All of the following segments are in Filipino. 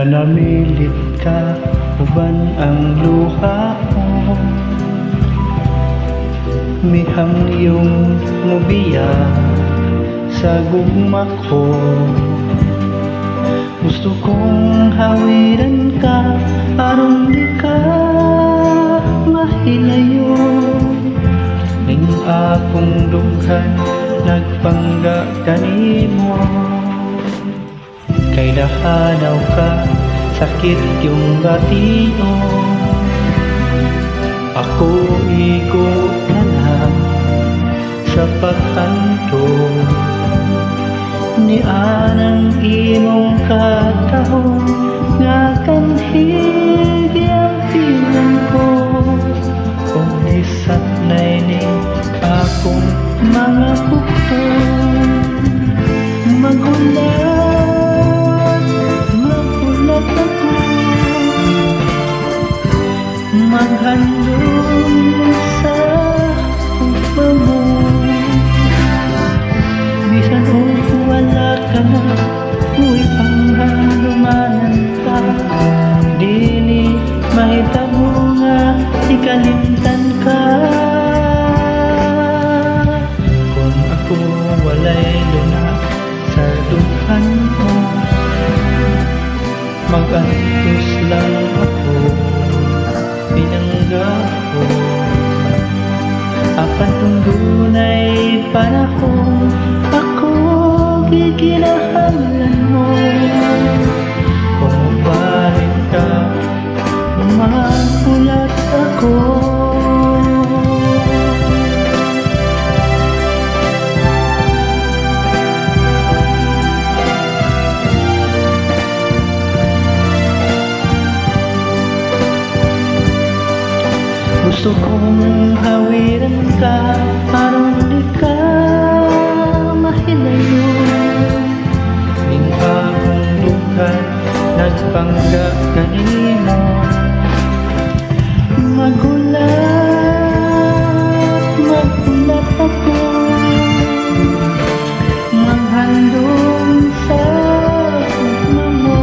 Nanamilit ka, uban ang luha mo. Mihangyong mubiya sa gugma ko. Gusto kong hawiran ka, aron di ka mahilayo. Ning akong dughan, nagpangga kanimo. Kay dahanaw ka, sakit yung batio. Ako ikot na lang sa paghandog. Ni anang imong katahong nga kanhig ang pilang ko. Kung isat na ining akong mga bukton, magulat, magulat ako. Maghandog sa upa mo. Bisan wala ka na, uy panghalumanan ka. Dili mahitabo nga ikalimtan ka. Kung ako walay luna sa dughan mo, mag-antos lang ako, pinangga ko. Apan kung dunay panahon, ako gikinahanglan mo. Kung balik ka, magulat ako. Gusto kong hawiran ka, aron di ka mahilayo. Ning akong dughan, nagpangga kanimo. Magulat, magulat ako. Maghandog sa ugma mo.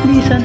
Bisan